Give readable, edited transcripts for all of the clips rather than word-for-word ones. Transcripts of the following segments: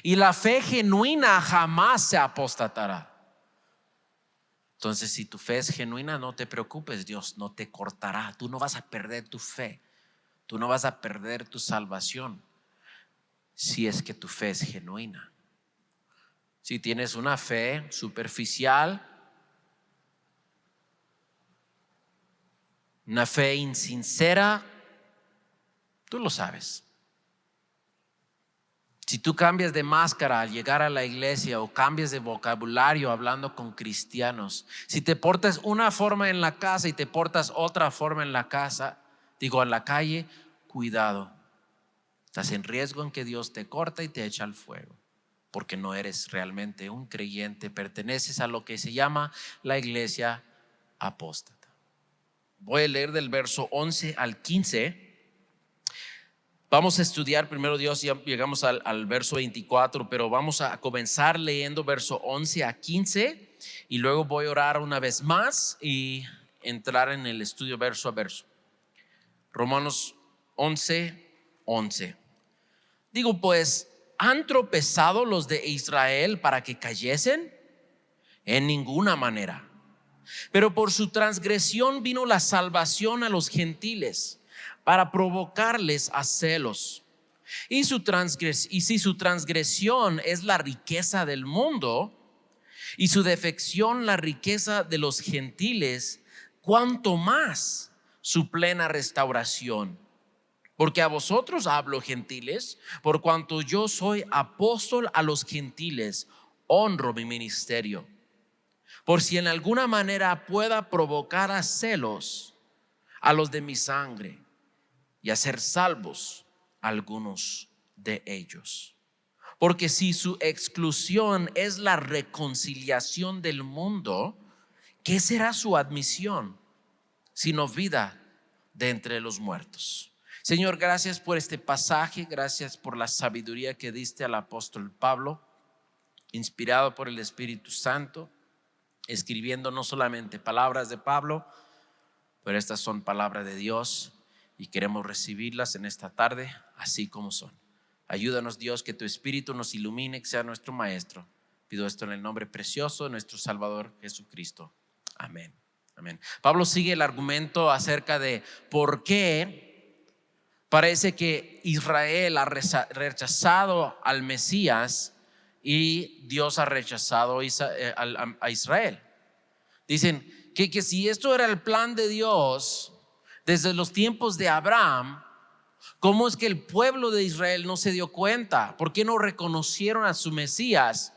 Y la fe genuina jamás se apostatará. Entonces, si tu fe es genuina, no te preocupes, Dios no te cortará. Tú no vas a perder tu fe, tú no vas a perder tu salvación, si es que tu fe es genuina. Si tienes una fe superficial, una fe insincera, tú lo sabes. Si tú cambias de máscara al llegar a la iglesia o cambias de vocabulario hablando con cristianos, si te portas una forma en la casa y te portas otra forma en la en la calle, cuidado. Estás en riesgo en que Dios te corta y te echa al fuego, porque no eres realmente un creyente, perteneces a lo que se llama la iglesia apóstata. Voy a leer del verso 11 al 15. Vamos a estudiar primero Dios, ya llegamos al verso 24, pero vamos a comenzar leyendo verso 11 a 15 y luego voy a orar una vez más y entrar en el estudio verso a verso. Romanos 11:11. Digo pues, ¿han tropezado los de Israel para que cayesen? En ninguna manera. Pero por su transgresión vino la salvación a los gentiles, para provocarles a celos. Y si su transgresión es la riqueza del mundo, y su defección la riqueza de los gentiles, cuánto más su plena restauración. Porque a vosotros hablo, gentiles, por cuanto yo soy apóstol a los gentiles, honro mi ministerio. Por si en alguna manera pueda provocar a celos a los de mi sangre, y hacer salvos algunos de ellos. Porque si su exclusión es la reconciliación del mundo, ¿qué será su admisión sino vida de entre los muertos? Señor, gracias por este pasaje, gracias por la sabiduría que diste al apóstol Pablo, inspirado por el Espíritu Santo, escribiendo no solamente palabras de Pablo, pero estas son palabras de Dios y queremos recibirlas en esta tarde así como son. Ayúdanos, Dios, que tu Espíritu nos ilumine, que sea nuestro maestro. Pido esto en el nombre precioso de nuestro Salvador Jesucristo. Amén. Amén. Pablo sigue el argumento acerca de por qué parece que Israel ha rechazado al Mesías y Dios ha rechazado a Israel. Dicen que si esto era el plan de Dios desde los tiempos de Abraham, ¿cómo es que el pueblo de Israel no se dio cuenta? ¿Por qué no reconocieron a su Mesías?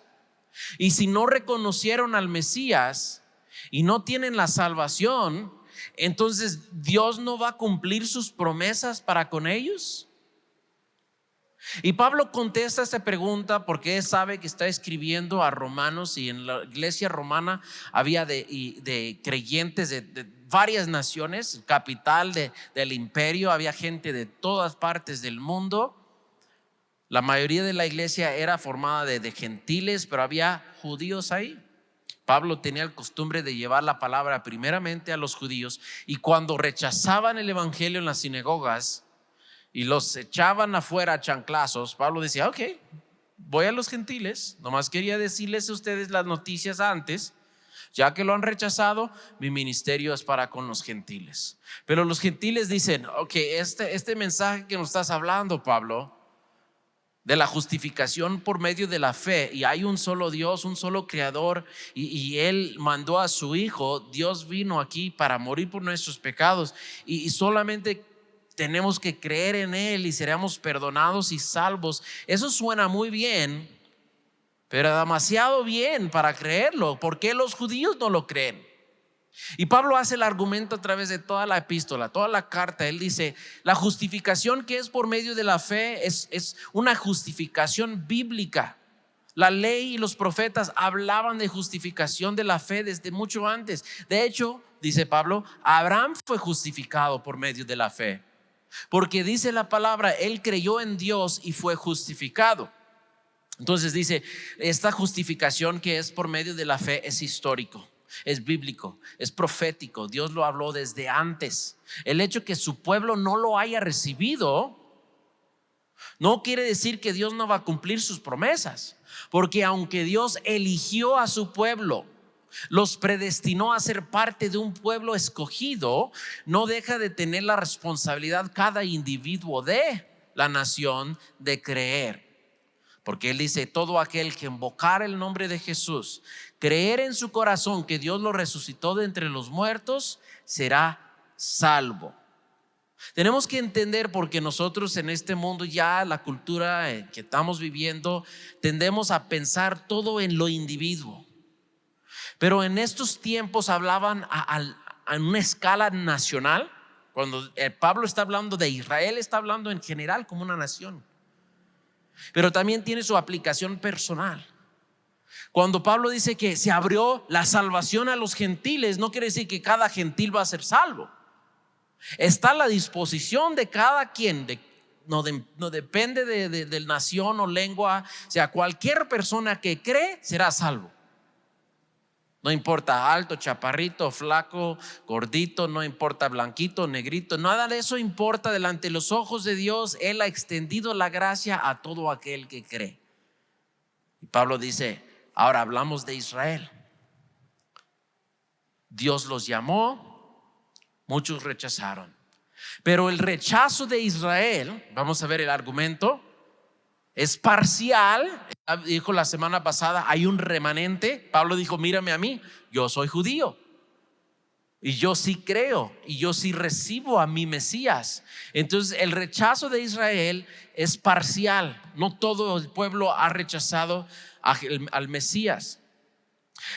Y si no reconocieron al Mesías y no tienen la salvación, entonces Dios no va a cumplir sus promesas para con ellos. Y Pablo contesta esta pregunta porque él sabe que está escribiendo a romanos, y en la iglesia romana había de creyentes de varias naciones, capital del imperio, había gente de todas partes del mundo. La mayoría de la iglesia era formada de gentiles, pero había judíos ahí. Pablo tenía la costumbre de llevar la palabra primeramente a los judíos, y cuando rechazaban el evangelio en las sinagogas y los echaban afuera a chanclazos, Pablo decía: ok, voy a los gentiles, nomás quería decirles a ustedes las noticias antes. Ya que lo han rechazado, mi ministerio es para con los gentiles. Pero los gentiles dicen: ok, este mensaje que nos estás hablando, Pablo, de la justificación por medio de la fe, y hay un solo Dios, un solo creador, y Él mandó a su Hijo. Dios vino aquí para morir por nuestros pecados, y solamente tenemos que creer en Él y seremos perdonados y salvos. Eso suena muy bien, pero demasiado bien para creerlo. ¿Por qué los judíos no lo creen? Y Pablo hace el argumento a través de toda la epístola, toda la carta. Él dice: la justificación que es por medio de la fe es una justificación bíblica. La ley y los profetas hablaban de justificación de la fe desde mucho antes. De hecho, dice Pablo, Abraham fue justificado por medio de la fe, porque dice la palabra, él creyó en Dios y fue justificado. Entonces dice, esta justificación que es por medio de la fe es histórico, es bíblico, es profético. Dios lo habló desde antes. El hecho que su pueblo no lo haya recibido No quiere decir que Dios no va a cumplir sus promesas, porque aunque Dios eligió a su pueblo, los predestinó a ser parte de un pueblo escogido, no deja de tener la responsabilidad cada individuo de la nación de creer. Porque Él dice: todo aquel que invocar el nombre de Jesús, creer en su corazón que Dios lo resucitó de entre los muertos, será salvo. Tenemos que entender, porque nosotros en este mundo, ya la cultura que estamos viviendo, tendemos a pensar todo en lo individuo. Pero en estos tiempos hablaban a una escala nacional. Cuando Pablo está hablando de Israel, está hablando en general como una nación, pero también tiene su aplicación personal. Cuando Pablo dice que se abrió la salvación a los gentiles, no quiere decir que cada gentil va a ser salvo. Está a la disposición de cada quien, no depende de nación o lengua. O sea, cualquier persona que cree será salvo. No importa alto, chaparrito, flaco, gordito, no importa blanquito, negrito, nada de eso importa. Delante de los ojos de Dios, Él ha extendido la gracia a todo aquel que cree. Y Pablo dice: ahora hablamos de Israel. Dios los llamó, muchos rechazaron, pero el rechazo de Israel, vamos a ver el argumento, es parcial. Dijo la semana pasada: hay un remanente. Pablo dijo: mírame a mí, yo soy judío y yo sí creo y yo sí recibo a mi Mesías. Entonces el rechazo de Israel es parcial. No todo el pueblo ha rechazado al Mesías.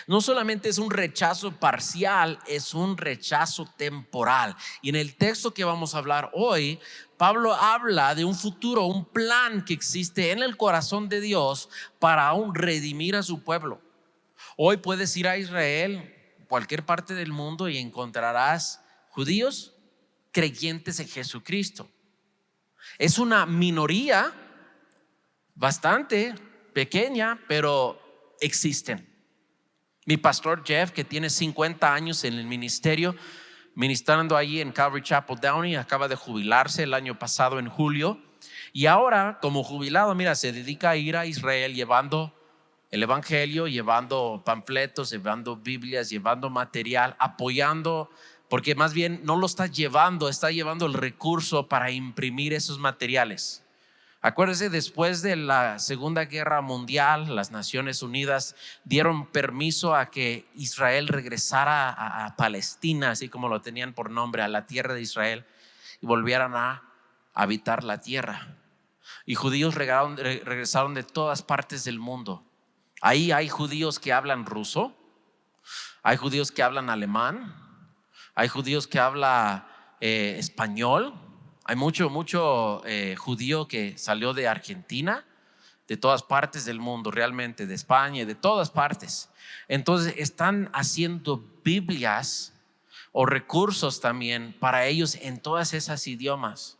No solamente es un rechazo parcial, es un rechazo temporal. Y en el texto que vamos a hablar hoy, Pablo habla de un futuro, un plan que existe en el corazón de Dios para aún redimir a su pueblo. Hoy puedes ir a Israel, cualquier parte del mundo, y encontrarás judíos creyentes en Jesucristo. Es una minoría bastante pequeña, pero existen. Mi pastor Jeff, que tiene 50 años en el ministerio, ministrando allí en Calvary Chapel Downey, acaba de jubilarse el año pasado en julio, y ahora como jubilado, mira, se dedica a ir a Israel llevando el evangelio, llevando panfletos, llevando Biblias, llevando material, apoyando, porque más bien no lo está llevando el recurso para imprimir esos materiales. Acuérdense, después de la Segunda Guerra Mundial, las Naciones Unidas dieron permiso a que Israel regresara a Palestina, así como lo tenían por nombre, a la tierra de Israel, y volvieran a habitar la tierra. Y judíos regresaron de todas partes del mundo. Ahí hay judíos que hablan ruso, hay judíos que hablan alemán, hay judíos que hablan español. Hay mucho judío que salió de Argentina, de todas partes del mundo, realmente, de España, de todas partes. Entonces están haciendo Biblias o recursos también para ellos en todas esas idiomas.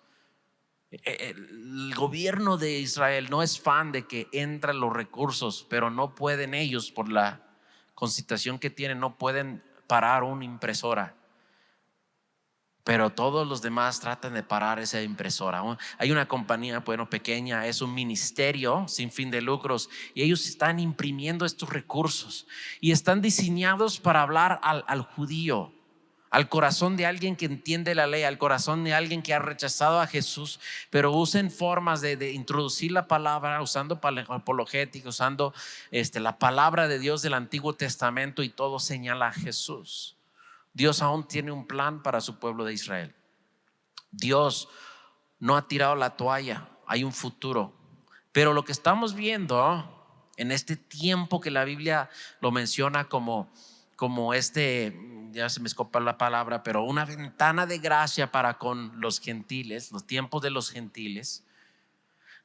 El gobierno de Israel no es fan de que entren los recursos, pero no pueden ellos, por la constitución que tienen, no pueden parar una impresora. Pero todos los demás tratan de parar esa impresora. Hay una compañía, bueno, pequeña, es un ministerio sin fin de lucros, y ellos están imprimiendo estos recursos y están diseñados para hablar al judío, al corazón de alguien que entiende la ley, al corazón de alguien que ha rechazado a Jesús, pero usen formas de introducir la palabra, usando apologética, usando la palabra de Dios del Antiguo Testamento, y todo señala a Jesús. Dios aún tiene un plan para su pueblo de Israel. Dios no ha tirado la toalla, hay un futuro. Pero lo que estamos viendo en este tiempo, que la Biblia lo menciona como ya se me escapa la palabra, pero una ventana de gracia para con los gentiles, los tiempos de los gentiles.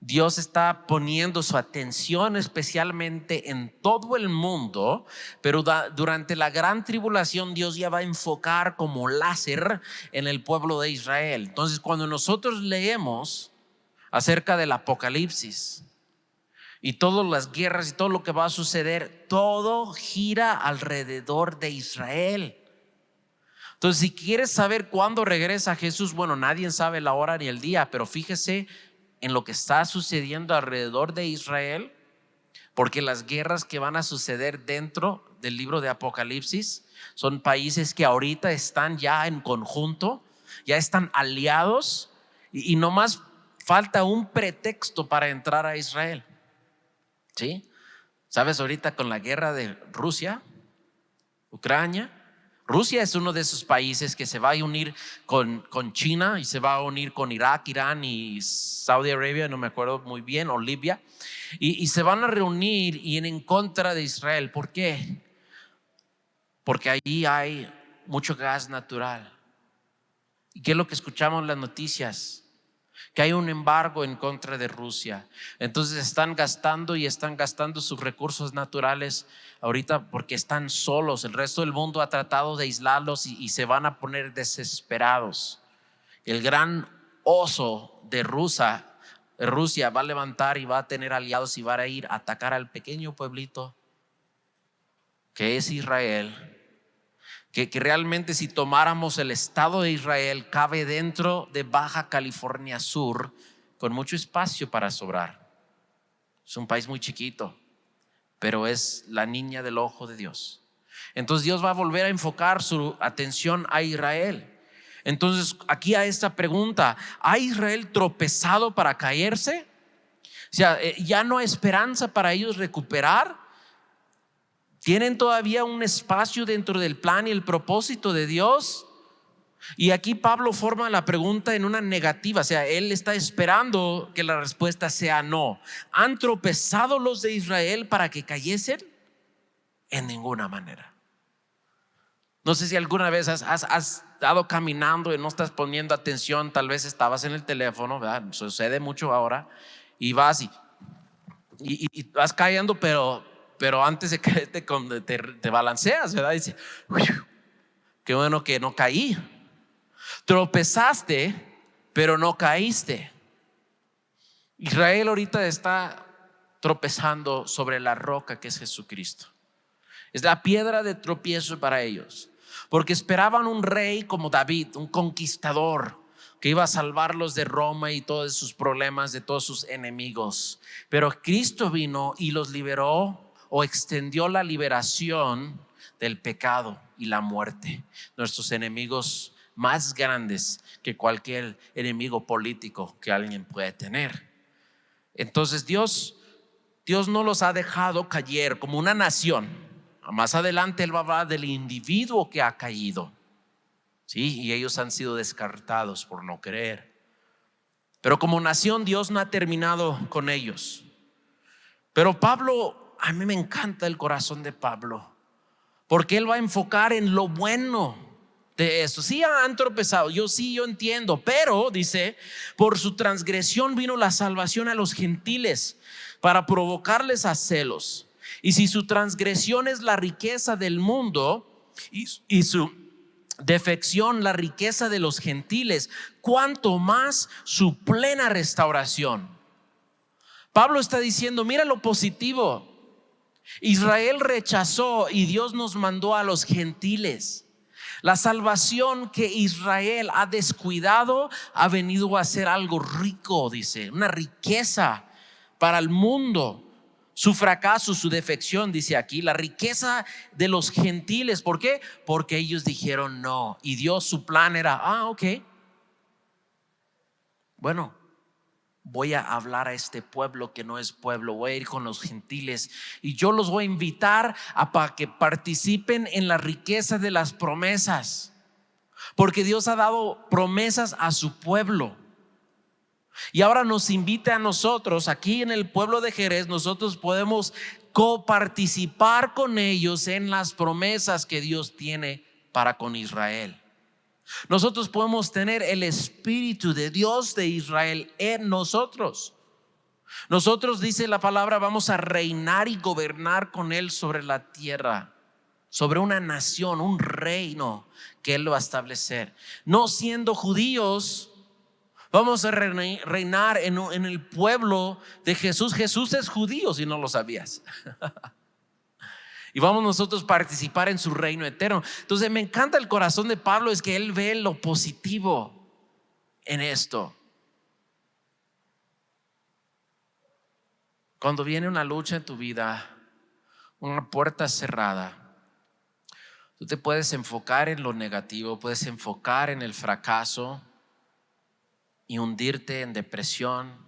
Dios está poniendo su atención especialmente en todo el mundo, pero durante la gran tribulación Dios ya va a enfocar como láser en el pueblo de Israel. Entonces, cuando nosotros leemos acerca del Apocalipsis y todas las guerras y todo lo que va a suceder, todo gira alrededor de Israel. Entonces, si quieres saber cuándo regresa Jesús, bueno, nadie sabe la hora ni el día, pero fíjese en lo que está sucediendo alrededor de Israel, porque las guerras que van a suceder dentro del libro de Apocalipsis son países que ahorita están ya en conjunto, ya están aliados y nomás falta un pretexto para entrar a Israel. ¿Sí? ¿Sabes? Ahorita con la guerra de Rusia, Ucrania, Rusia es uno de esos países que se va a unir con China y se va a unir con Irak, Irán y Saudi Arabia, no me acuerdo muy bien, o Libia, y se van a reunir y en contra de Israel. ¿Por qué? Porque ahí hay mucho gas natural. ¿Y qué es lo que escuchamos en las noticias? Que hay un embargo en contra de Rusia. Entonces están gastando sus recursos naturales ahorita porque están solos. El resto del mundo ha tratado de aislarlos y se van a poner desesperados. El gran oso de Rusia va a levantar y va a tener aliados y va a ir a atacar al pequeño pueblito que es Israel. Que realmente, si tomáramos el estado de Israel, cabe dentro de Baja California Sur con mucho espacio para sobrar. Es un país muy chiquito, pero es la niña del ojo de Dios. Entonces Dios va a volver a enfocar su atención a Israel. Entonces aquí a esta pregunta: ¿ha Israel tropezado para caerse? O sea, ya no hay esperanza para ellos recuperar. ¿Tienen todavía un espacio dentro del plan y el propósito de Dios? Y aquí Pablo forma la pregunta en una negativa, o sea, él está esperando que la respuesta sea no. ¿Han tropezado los de Israel para que cayesen? En ninguna manera. No sé si alguna vez has estado caminando y no estás poniendo atención, tal vez estabas en el teléfono, ¿verdad? Sucede mucho ahora, y vas y vas cayendo, pero antes de que te balanceas, ¿verdad? Dice, qué bueno que no caí. Tropezaste, pero no caíste. Israel ahorita está tropezando sobre la roca que es Jesucristo. Es la piedra de tropiezo para ellos, porque esperaban un rey como David, un conquistador que iba a salvarlos de Roma y todos sus problemas, de todos sus enemigos. Pero Cristo vino y los liberó, o extendió la liberación del pecado y la muerte, nuestros enemigos más grandes que cualquier enemigo político que alguien puede tener. Entonces Dios no los ha dejado caer como una nación. Más adelante Él va a hablar del individuo que ha caído, ¿sí? Y ellos han sido descartados por no creer. Pero como nación Dios no ha terminado con ellos. Pero Pablo, a mí me encanta el corazón de Pablo, porque él va a enfocar en lo bueno de eso. Sí han tropezado, yo entiendo, pero dice, por su transgresión vino la salvación a los gentiles para provocarles a celos. Y si su transgresión es la riqueza del mundo y su defección la riqueza de los gentiles, cuánto más su plena restauración. Pablo está diciendo, mira lo positivo. Israel rechazó y Dios nos mandó a los gentiles. La salvación que Israel ha descuidado ha venido a ser algo rico, dice, una riqueza para el mundo. Su fracaso, su defección, dice aquí, la riqueza de los gentiles. ¿Por qué? Porque ellos dijeron no. Y Dios, su plan era, ok, bueno, voy a hablar a este pueblo que no es pueblo, voy a ir con los gentiles y yo los voy a invitar para que participen en la riqueza de las promesas, porque Dios ha dado promesas a su pueblo. Y ahora nos invita a nosotros, aquí en el pueblo de Jerez, nosotros podemos coparticipar con ellos en las promesas que Dios tiene para con Israel. Nosotros podemos tener el Espíritu de Dios de Israel en nosotros. Nosotros, dice la palabra, vamos a reinar y gobernar con Él sobre la tierra, sobre una nación, un reino que Él lo va a establecer. No siendo judíos, vamos a reinar en el pueblo de Jesús. Jesús es judío, si no lo sabías. Y vamos nosotros a participar en su reino eterno. Entonces me encanta el corazón de Pablo, es que él ve lo positivo en esto. Cuando viene una lucha en tu vida, una puerta cerrada, tú te puedes enfocar en lo negativo, puedes enfocar en el fracaso y hundirte en depresión,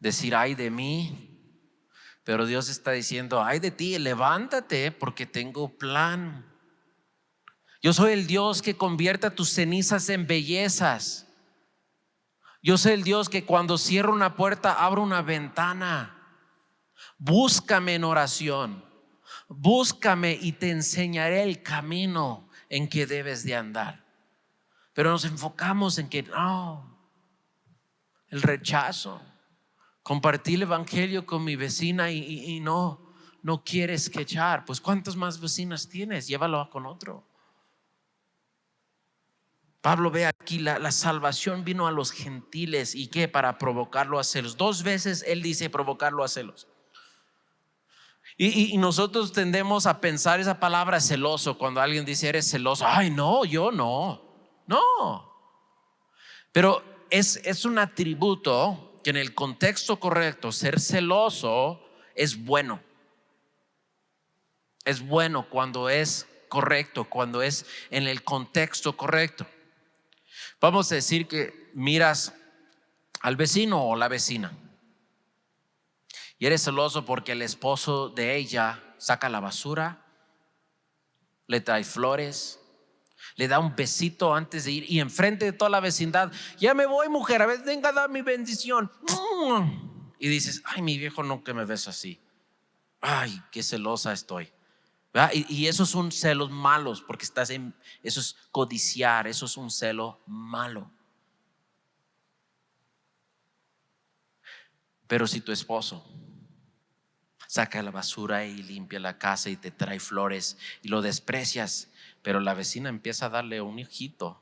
decir ay de mí. Pero Dios está diciendo ay de ti, levántate porque tengo plan. Yo soy el Dios que convierta tus cenizas en bellezas. Yo soy el Dios que cuando cierro una puerta abro una ventana. Búscame en oración, búscame y te enseñaré el camino en que debes de andar. Pero nos enfocamos en que no, el rechazo. Compartí el evangelio con mi vecina y no quieres quechar. Pues ¿cuántas más vecinas tienes? Llévalo con otro. Pablo ve aquí la salvación vino a los gentiles. ¿Y qué? Para provocarlo a celos. 2 veces él dice provocarlo a celos. Y nosotros tendemos a pensar esa palabra celoso. Cuando alguien dice eres celoso, ay no, yo no. Pero es un atributo que en el contexto correcto, ser celoso es bueno. Es bueno cuando es correcto, cuando es en el contexto correcto. Vamos a decir que miras al vecino o la vecina y eres celoso porque el esposo de ella saca la basura, le trae flores, le da un besito antes de ir y enfrente de toda la vecindad, ya me voy mujer, a ver, venga a dar mi bendición. Y dices, ay mi viejo no que me besa así, ay qué celosa estoy. Y esos son celos malos porque eso es codiciar, eso es un celo malo. Pero si tu esposo saca la basura y limpia la casa y te trae flores y lo desprecias, pero la vecina empieza a darle un hijito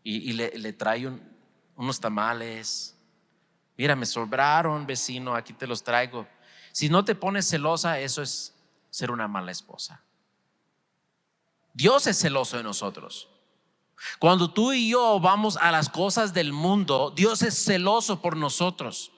y le trae unos tamales, mira me sobraron vecino, aquí te los traigo. Si no te pones celosa, eso es ser una mala esposa. Dios es celoso de nosotros. Cuando tú y yo vamos a las cosas del mundo, Dios es celoso por nosotros,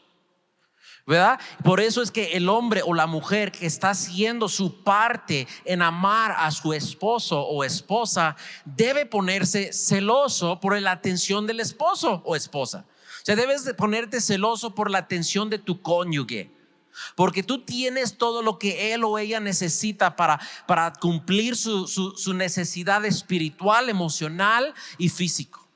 ¿verdad? Por eso es que el hombre o la mujer que está haciendo su parte en amar a su esposo o esposa debe ponerse celoso por la atención del esposo o esposa. O sea, debes de ponerte celoso por la atención de tu cónyuge, porque tú tienes todo lo que él o ella necesita para cumplir su necesidad espiritual, emocional y físico.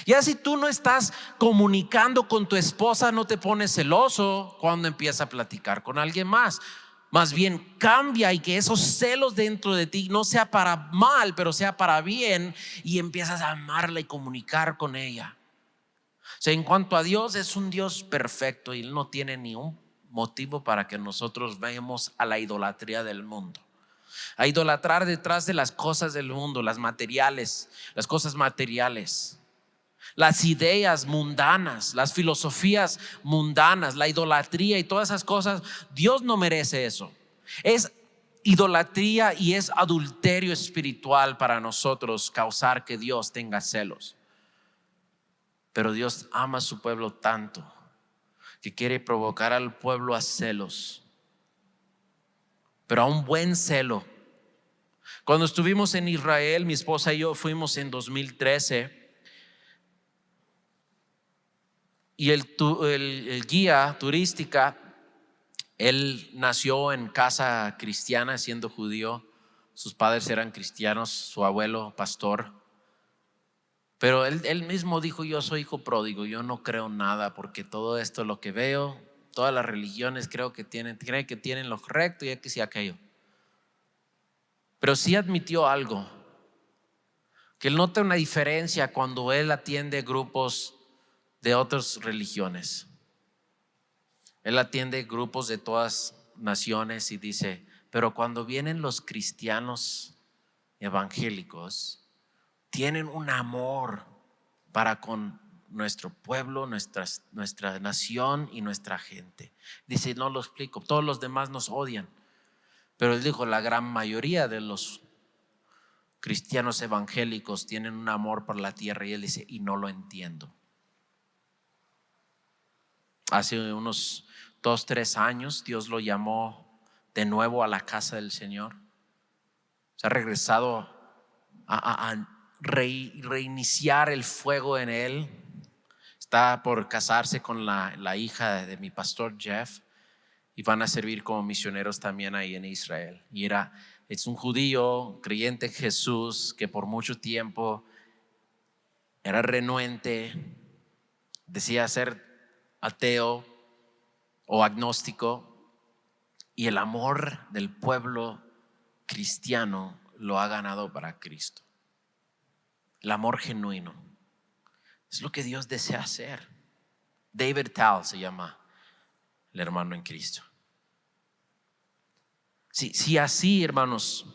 Ya si tú no estás comunicando con tu esposa, no te pones celoso cuando empieza a platicar con alguien más. Más bien cambia y que esos celos dentro de ti no sea para mal, pero sea para bien, y empiezas a amarla y comunicar con ella. O sea, en cuanto a Dios, es un Dios perfecto y Él no tiene ni un motivo para que nosotros vayamos a la idolatría del mundo, a idolatrar detrás de las cosas del mundo, las materiales, las cosas materiales, las ideas mundanas, las filosofías mundanas, la idolatría y todas esas cosas. Dios no merece eso. Es idolatría y es adulterio espiritual para nosotros causar que Dios tenga celos. Pero Dios ama a su pueblo tanto que quiere provocar al pueblo a celos, pero a un buen celo. Cuando estuvimos en Israel, mi esposa y yo fuimos en 2013. Y el guía turística, él nació en casa cristiana siendo judío. Sus padres eran cristianos, su abuelo pastor. Pero él mismo dijo, yo soy hijo pródigo, yo no creo nada porque todo esto lo que veo, todas las religiones creen que tienen lo correcto y que sí aquello. Pero sí admitió algo, que él nota una diferencia cuando él atiende grupos de otras religiones. Él atiende grupos de todas naciones y dice, pero cuando vienen los cristianos evangélicos, tienen un amor para con nuestro pueblo, nuestra nación y nuestra gente. Dice, no lo explico, todos los demás nos odian, pero él dijo, la gran mayoría de los cristianos evangélicos tienen un amor por la tierra, y él dice, y no lo entiendo. Hace unos 2-3 años Dios lo llamó de nuevo a la casa del Señor. Se ha regresado a reiniciar el fuego en él. Está por casarse con la hija de mi pastor Jeff y van a servir como misioneros también ahí en Israel. Y es un judío creyente en Jesús que por mucho tiempo era renuente, decía ser ateo o agnóstico, y el amor del pueblo cristiano lo ha ganado para Cristo. El amor genuino es lo que Dios desea hacer. David Tal se llama el hermano en Cristo. Si así, hermanos,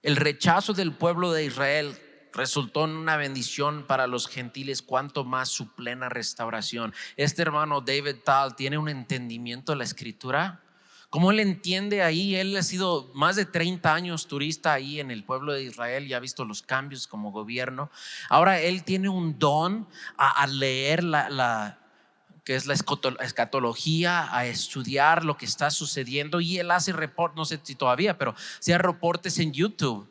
el rechazo del pueblo de Israel resultó en una bendición para los gentiles, cuanto más su plena restauración. Este hermano David Tal tiene un entendimiento de la escritura. Como él entiende ahí, él ha sido más de 30 años turista ahí en el pueblo de Israel y ha visto los cambios como gobierno. Ahora él tiene un don a leer que es la escatología, a estudiar lo que está sucediendo, y él hace reportes, no sé si todavía, pero hacía reportes en YouTube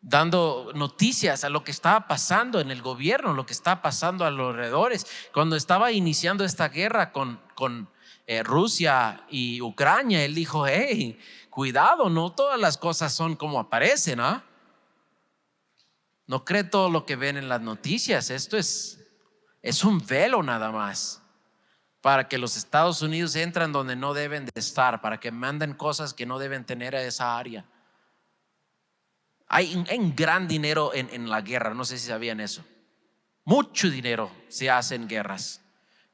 dando noticias a lo que estaba pasando en el gobierno, lo que estaba pasando a los alrededores. Cuando estaba iniciando esta guerra con Rusia y Ucrania, él dijo: hey, cuidado, no todas las cosas son como aparecen, ¿ah? No cree todo lo que ven en las noticias. Esto es un velo nada más para que los Estados Unidos entren donde no deben de estar, para que manden cosas que no deben tener a esa área. Hay un gran dinero en la guerra, no sé si sabían eso. Mucho dinero se hace en guerras.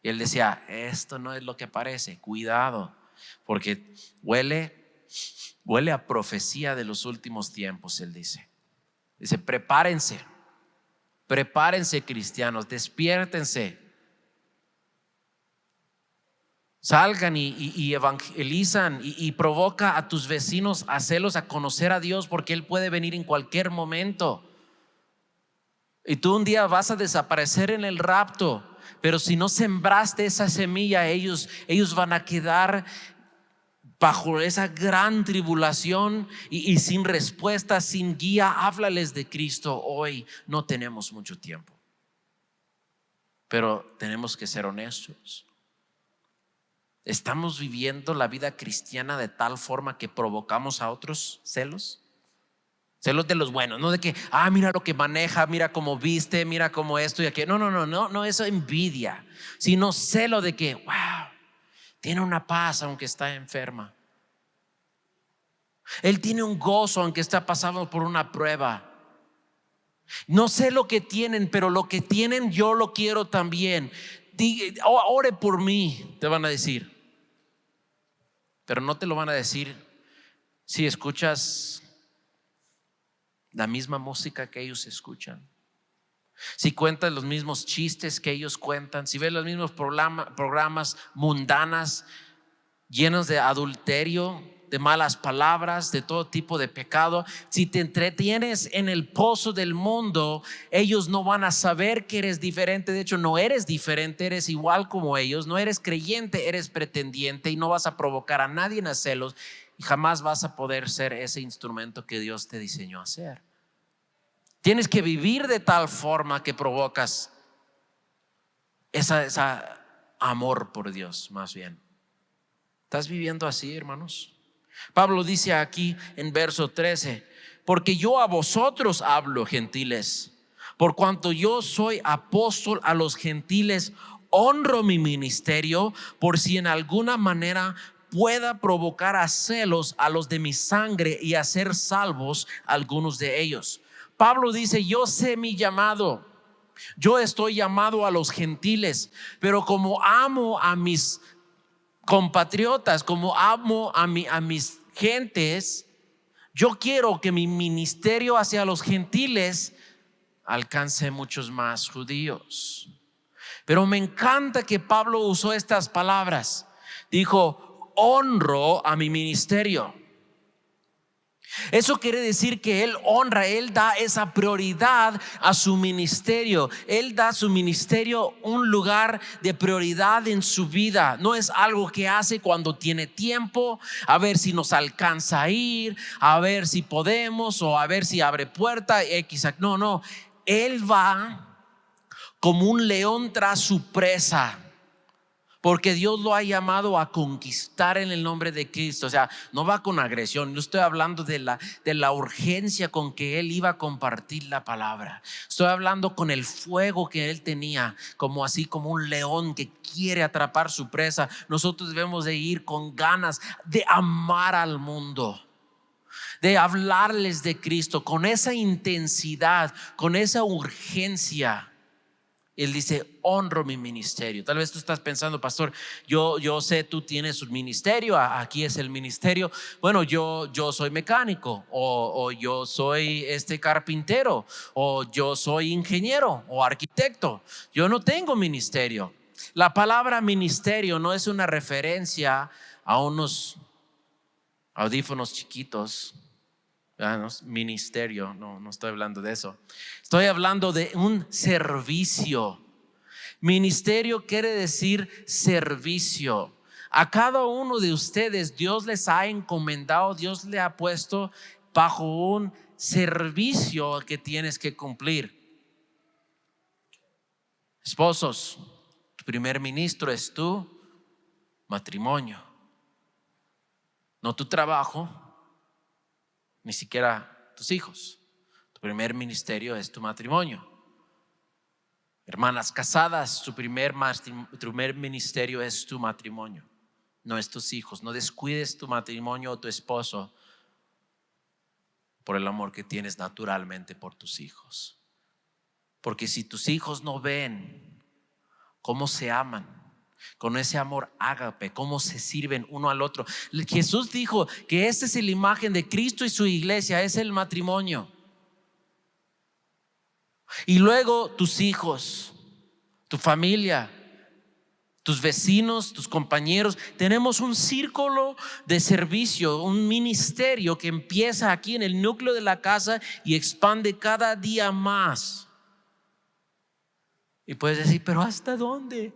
Y él decía: esto no es lo que parece, cuidado, porque huele a profecía de los últimos tiempos. Él dice, prepárense cristianos, despiértense. Salgan y evangelizan y provoca a tus vecinos a hacerlos a conocer a Dios, porque Él puede venir en cualquier momento. Y tú un día vas a desaparecer en el rapto, pero si no sembraste esa semilla, ellos van a quedar bajo esa gran tribulación y sin respuesta, sin guía. Háblales de Cristo hoy. No tenemos mucho tiempo, pero tenemos que ser honestos. ¿Estamos viviendo la vida cristiana de tal forma que provocamos a otros celos? Celos de los buenos, no de que, mira lo que maneja, mira cómo viste, mira cómo esto y aquello. No, eso envidia, sino celo de que, wow, tiene una paz aunque está enferma. Él tiene un gozo aunque está pasando por una prueba. No sé lo que tienen, pero lo que tienen yo lo quiero también. Ore por mí, te van a decir. Pero no te lo van a decir si escuchas la misma música que ellos escuchan, si cuentas los mismos chistes que ellos cuentan, si ves los mismos programas mundanas llenos de adulterio, de malas palabras, de todo tipo de pecado. Si te entretienes en el pozo del mundo, ellos no van a saber que eres diferente. De hecho, no eres diferente, eres igual como ellos. No eres creyente, eres pretendiente, y no vas a provocar a nadie a celos, y jamás vas a poder ser ese instrumento que Dios te diseñó a ser. Tienes que vivir de tal forma que provocas esa amor por Dios. Más bien, ¿estás viviendo así, hermanos? Pablo dice aquí en verso 13: porque yo a vosotros hablo, gentiles, por cuanto yo soy apóstol a los gentiles, honro mi ministerio, por si en alguna manera pueda provocar a celos a los de mi sangre y hacer salvos a algunos de ellos. Pablo dice: yo sé mi llamado, yo estoy llamado a los gentiles, pero como amo a mis compatriotas, como amo a mis gentes, yo quiero que mi ministerio hacia los gentiles alcance muchos más judíos. Pero me encanta que Pablo usó estas palabras. Dijo: honro a mi ministerio. Eso quiere decir que Él honra, Él da esa prioridad a su ministerio. Él da a su ministerio un lugar de prioridad en su vida. No es algo que hace cuando tiene tiempo, a ver si nos alcanza a ir, a ver si podemos o a ver si abre puerta. No, no. Él va como un león tras su presa. Porque Dios lo ha llamado a conquistar en el nombre de Cristo. O sea, no va con agresión. No estoy hablando de la urgencia con que Él iba a compartir la palabra. Estoy hablando con el fuego que Él tenía, como así como un león que quiere atrapar su presa. Nosotros debemos de ir con ganas de amar al mundo, de hablarles de Cristo con esa intensidad, con esa urgencia. Él dice: honro mi ministerio. Tal vez tú estás pensando, pastor, yo sé, tú tienes un ministerio, aquí es el ministerio. Bueno, yo soy mecánico, o yo soy carpintero, o yo soy ingeniero o arquitecto. Yo no tengo ministerio. La palabra ministerio no es una referencia a unos audífonos chiquitos. No, ministerio, no estoy hablando de eso. Estoy hablando de un servicio. Ministerio quiere decir servicio. A cada uno de ustedes Dios les ha encomendado, Dios le ha puesto bajo un servicio que tienes que cumplir. Esposos, tu primer ministro es tu matrimonio, no tu trabajo, ni siquiera tus hijos. Tu primer ministerio es tu matrimonio. Hermanas casadas, tu primer ministerio es tu matrimonio, no es tus hijos. No descuides tu matrimonio o tu esposo por el amor que tienes naturalmente por tus hijos. Porque si tus hijos no ven cómo se aman, con ese amor ágape, cómo se sirven uno al otro. Jesús dijo que esta es la imagen de Cristo y su iglesia, es el matrimonio. Y luego tus hijos, tu familia, tus vecinos, tus compañeros. Tenemos un círculo de servicio, un ministerio que empieza aquí en el núcleo de la casa y expande cada día más. Y puedes decir, pero ¿hasta dónde?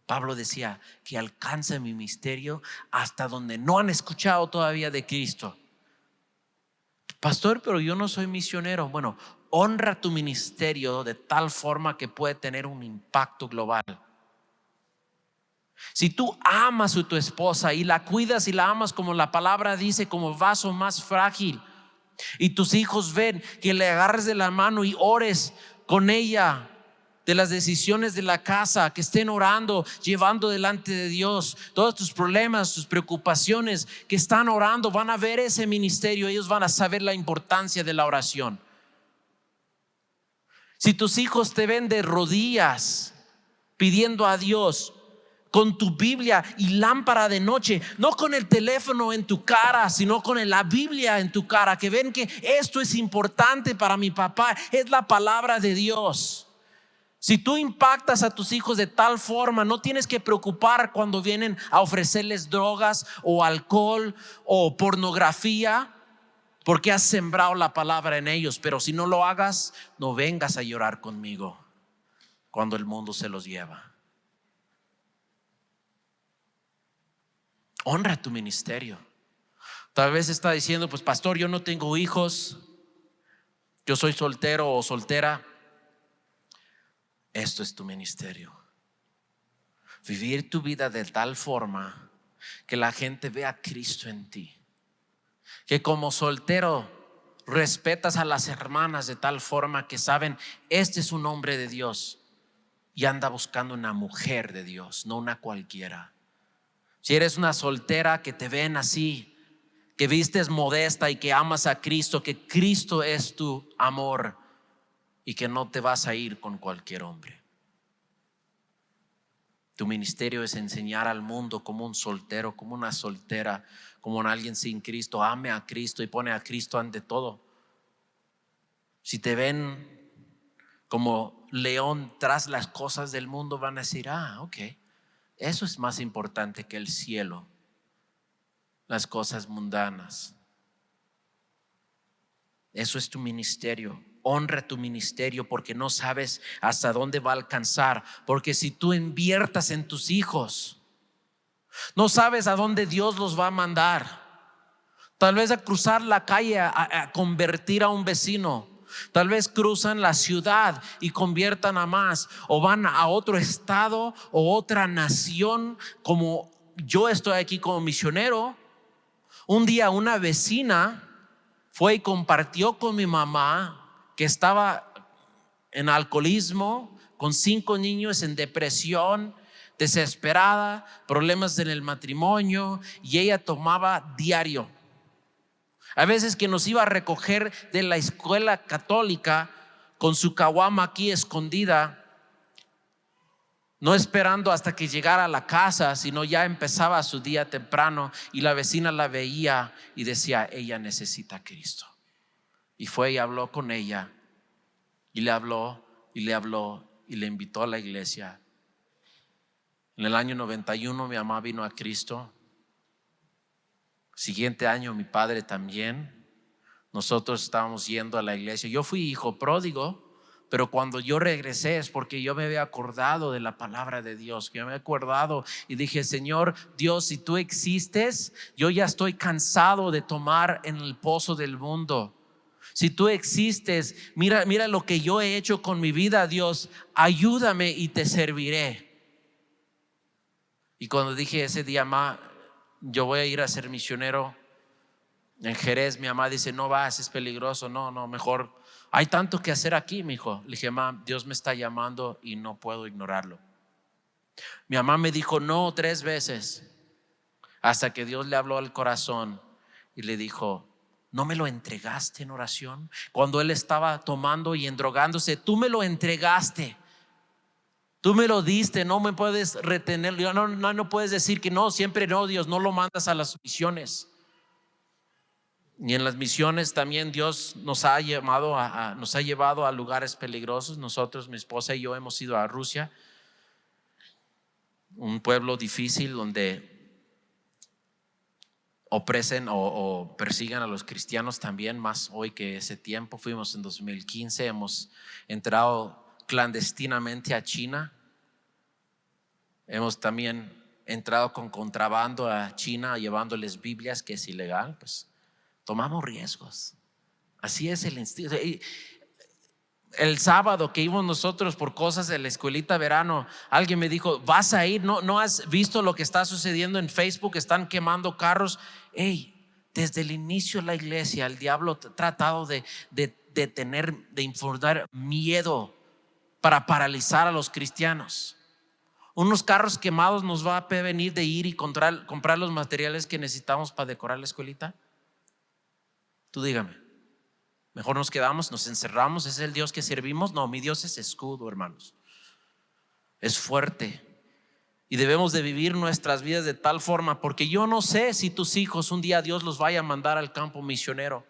Pablo decía que alcanza mi ministerio hasta donde no han escuchado todavía de Cristo. Pastor, pero yo no soy misionero. Bueno, honra tu ministerio de tal forma que puede tener un impacto global. Si tú amas a tu esposa y la cuidas y la amas como la palabra dice, como vaso más frágil, y tus hijos ven que le agarres de la mano y ores con ella de las decisiones de la casa, que estén orando, llevando delante de Dios todos tus problemas, tus preocupaciones, que están orando, van a ver ese ministerio. Ellos van a saber la importancia de la oración. Si tus hijos te ven de rodillas pidiendo a Dios, con tu Biblia y lámpara de noche, no con el teléfono en tu cara, sino con la Biblia en tu cara, que ven que esto es importante para mi papá, es la palabra de Dios. Si tú impactas a tus hijos de tal forma, no tienes que preocupar cuando vienen a ofrecerles drogas o alcohol o pornografía, porque has sembrado la palabra en ellos. Pero si no lo hagas, no vengas a llorar conmigo cuando el mundo se los lleva. Honra tu ministerio. Tal vez está diciendo, pues pastor, yo no tengo hijos, yo soy soltero o soltera. Esto es tu ministerio. Vivir tu vida de tal forma que la gente vea a Cristo en ti. Que como soltero respetas a las hermanas de tal forma que saben, este es un hombre de Dios y anda buscando una mujer de Dios, no una cualquiera. Si eres una soltera, que te ven así, que vistes modesta y que amas a Cristo, que Cristo es tu amor y que no te vas a ir con cualquier hombre. Tu ministerio es enseñar al mundo como un soltero, como una soltera, como alguien sin Cristo ame a Cristo y pone a Cristo ante todo. Si te ven como león tras las cosas del mundo, van a decir, ok, eso es más importante que el cielo, las cosas mundanas. Eso es tu ministerio. Honra tu ministerio porque no sabes hasta dónde va a alcanzar. Porque si tú inviertas en tus hijos, no sabes a dónde Dios los va a mandar. Tal vez a cruzar la calle a convertir a un vecino. Tal vez cruzan la ciudad y conviertan a más, o van a otro estado o otra nación, como yo estoy aquí como misionero. Un día una vecina fue y compartió con mi mamá que estaba en alcoholismo, con 5 niños en depresión, desesperada, problemas en el matrimonio, y ella tomaba diario. A veces que nos iba a recoger de la escuela católica con su caguama aquí escondida, no esperando hasta que llegara a la casa, sino ya empezaba su día temprano, y la vecina la veía y decía: ella necesita a Cristo. Y fue y habló con ella, y le habló y le habló y le invitó a la iglesia. En el año 91 mi mamá vino a Cristo. Siguiente año mi padre también. Nosotros estábamos yendo a la iglesia. Yo fui hijo pródigo, pero cuando yo regresé es porque yo me había acordado de la palabra de Dios. Yo me había acordado y dije: Señor Dios, si tú existes, yo ya estoy cansado de tomar en el pozo del mundo. Si tú existes, mira lo que yo he hecho con mi vida, Dios, ayúdame y te serviré. Y cuando dije ese día: mamá, yo voy a ir a ser misionero en Jerez, mi mamá dice: no vas, es peligroso. No, mejor, hay tanto que hacer aquí, mi hijo. Le dije: mamá, Dios me está llamando y no puedo ignorarlo. Mi mamá me dijo no 3 veces, hasta que Dios le habló al corazón y le dijo: ¿no me lo entregaste en oración? Cuando él estaba tomando y endrogándose, tú me lo entregaste, tú me lo diste, no me puedes retener. No puedes decir que no, siempre no, Dios, no lo mandas a las misiones. Y en las misiones también Dios nos ha llevado a lugares peligrosos. Nosotros, mi esposa y yo, hemos ido a Rusia, un pueblo difícil donde opresen o persigan a los cristianos también, más hoy que ese tiempo. Fuimos en 2015, hemos entrado clandestinamente a China. Hemos también entrado con contrabando a China llevándoles Biblias, que es ilegal. Pues tomamos riesgos. Así es el instinto. El sábado que íbamos nosotros por cosas de la escuelita verano, alguien me dijo: vas a ir, no has visto lo que está sucediendo en Facebook, están quemando carros. Desde el inicio de la iglesia el diablo ha tratado de infundar miedo para paralizar a los cristianos. Unos carros quemados nos va a prevenir de ir y comprar los materiales que necesitamos para decorar la escuelita. Tú dígame, mejor nos quedamos, nos encerramos. ¿Es el Dios que servimos? No, mi Dios es escudo, hermanos. Es fuerte. Y debemos de vivir nuestras vidas de tal forma, porque yo no sé si tus hijos un día Dios los vaya a mandar al campo misionero,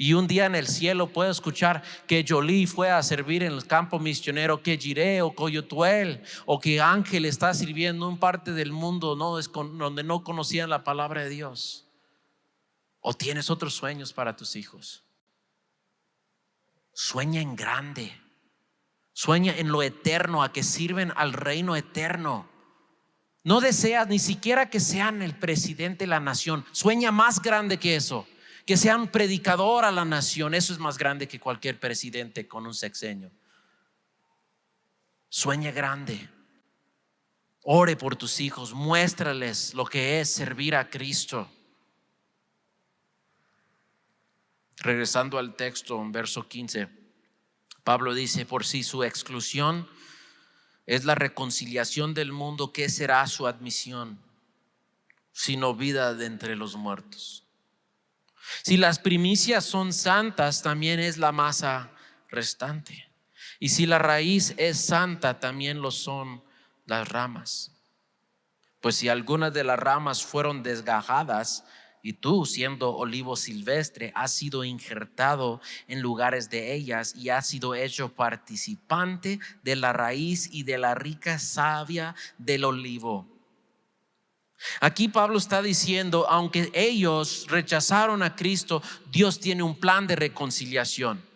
y un día en el cielo puedo escuchar que Jolie fue a servir en el campo misionero, que Jiré o Coyotuel o que Ángel está sirviendo en parte del mundo donde no conocían la palabra de Dios. ¿O tienes otros sueños para tus hijos? Sueña en grande. Sueña en lo eterno, a que sirven al reino eterno. No deseas ni siquiera que sean el presidente de la nación. Sueña más grande que eso, que sean predicador a la nación. Eso es más grande que cualquier presidente con un sexenio. Sueña grande. Ore por tus hijos, muéstrales lo que es servir a Cristo. Regresando al texto, en verso 15, Pablo dice: por si su exclusión es la reconciliación del mundo, ¿qué será su admisión sino vida de entre los muertos? Si las primicias son santas, también es la masa restante. Y si la raíz es santa, también lo son las ramas. Pues si algunas de las ramas fueron desgajadas, y tú, siendo olivo silvestre, has sido injertado en lugares de ellas y has sido hecho participante de la raíz y de la rica savia del olivo. Aquí Pablo está diciendo, aunque ellos rechazaron a Cristo, Dios tiene un plan de reconciliación.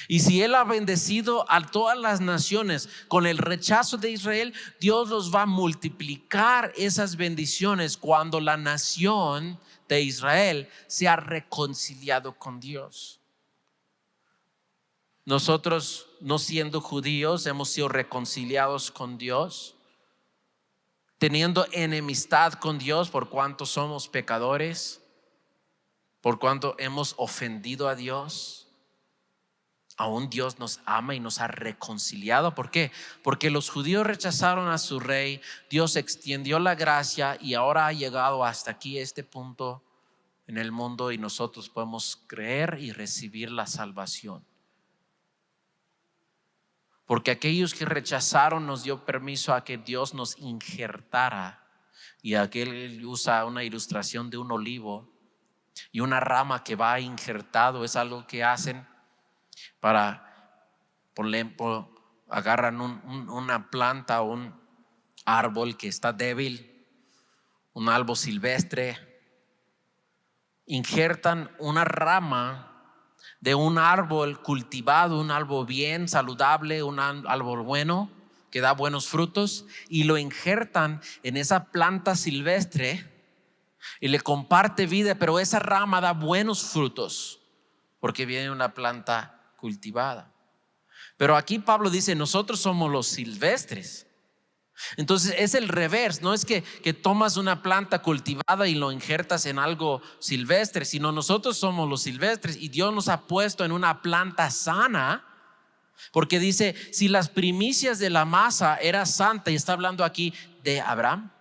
Y si Él ha bendecido a todas las naciones con el rechazo de Israel, Dios los va a multiplicar esas bendiciones cuando la nación de Israel se ha reconciliado con Dios. Nosotros, no siendo judíos, hemos sido reconciliados con Dios, teniendo enemistad con Dios por cuanto somos pecadores, por cuanto hemos ofendido a Dios. Aún Dios nos ama y nos ha reconciliado. ¿Por qué? Porque los judíos rechazaron a su rey, Dios extendió la gracia y ahora ha llegado hasta aquí, este punto en el mundo, y nosotros podemos creer y recibir la salvación. Porque aquellos que rechazaron nos dio permiso a que Dios nos injertara. Y aquel usa una ilustración de un olivo y una rama que va injertado. Es algo que hacen para agarran una planta o un árbol que está débil, un árbol silvestre, injertan una rama de un árbol cultivado, un árbol bien saludable, un árbol bueno que da buenos frutos, y lo injertan en esa planta silvestre y le comparte vida, pero esa rama da buenos frutos porque viene una planta cultivada. Pero aquí Pablo dice, nosotros somos los silvestres. Entonces es el revés. No es que tomas una planta cultivada y lo injertas en algo silvestre, sino nosotros somos los silvestres y Dios nos ha puesto en una planta sana. Porque dice, si las primicias de la masa era santa, y está hablando aquí de Abraham,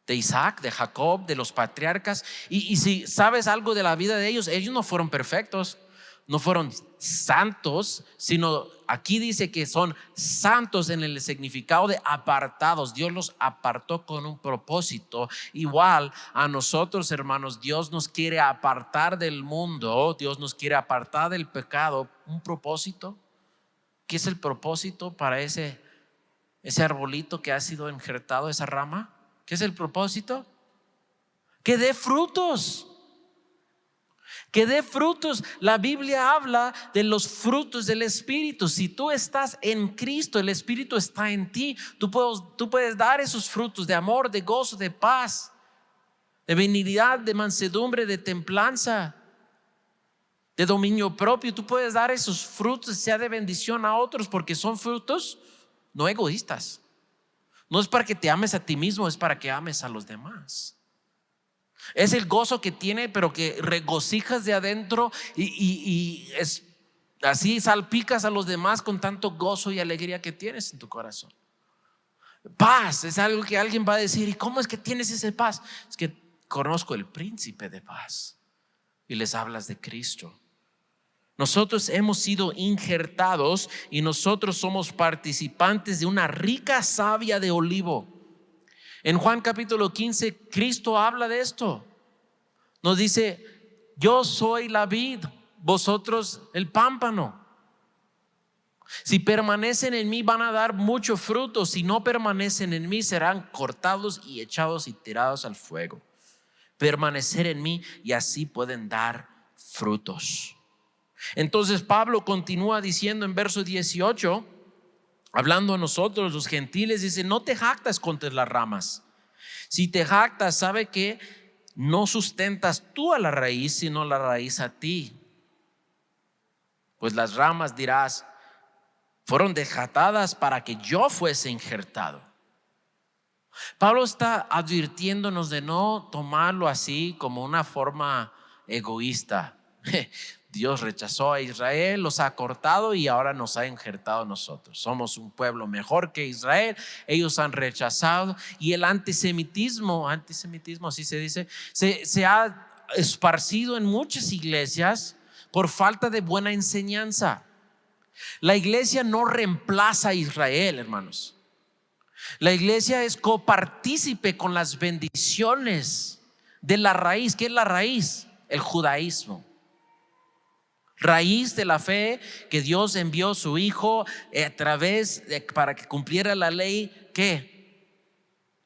de Isaac, de Jacob, de los patriarcas, y si sabes algo de la vida de ellos no fueron perfectos, no fueron santos, sino aquí dice que son santos en el significado de apartados. Dios los apartó con un propósito. Igual a nosotros, hermanos, Dios nos quiere apartar del mundo, Dios nos quiere apartar del pecado. Un propósito. ¿Qué es el propósito para ese arbolito que ha sido injertado, esa rama? ¿Qué es el propósito? Que dé frutos. Que dé frutos. La Biblia habla de los frutos del Espíritu. Si tú estás en Cristo, el Espíritu está en ti. Tú puedes dar esos frutos de amor, de gozo, de paz, de benignidad, de mansedumbre, de templanza, de dominio propio. Tú puedes dar esos frutos, sea de bendición a otros, porque son frutos no egoístas. No es para que te ames a ti mismo, es para que ames a los demás. Es el gozo que tiene, pero que regocijas de adentro y es así, salpicas a los demás con tanto gozo y alegría que tienes en tu corazón. Paz es algo que alguien va a decir, ¿y cómo es que tienes esa paz? Es que conozco el príncipe de paz. Y les hablas de Cristo. Nosotros hemos sido injertados y nosotros somos participantes de una rica savia de olivo. En Juan capítulo 15, Cristo habla de esto. Nos dice, yo soy la vid, vosotros el pámpano. Si permanecen en mí van a dar mucho fruto. Si no permanecen en mí serán cortados y echados y tirados al fuego. Permanecer en mí y así pueden dar frutos. Entonces Pablo continúa diciendo en verso 18, hablando a nosotros los gentiles, dice, no te jactas contra las ramas. Si te jactas, sabe que no sustentas tú a la raíz, sino la raíz a ti. Pues las ramas, dirás, fueron desatadas para que yo fuese injertado. Pablo está advirtiéndonos de no tomarlo así como una forma egoísta. Dios rechazó a Israel, los ha cortado y ahora nos ha injertado a nosotros. Somos un pueblo mejor que Israel. Ellos han rechazado. Y el antisemitismo, así se dice, se ha esparcido en muchas iglesias por falta de buena enseñanza. La iglesia no reemplaza a Israel, hermanos. La iglesia es copartícipe con las bendiciones de la raíz. ¿Qué es la raíz? El judaísmo. Raíz de la fe que Dios envió a su Hijo a través para que cumpliera la ley. ¿Qué?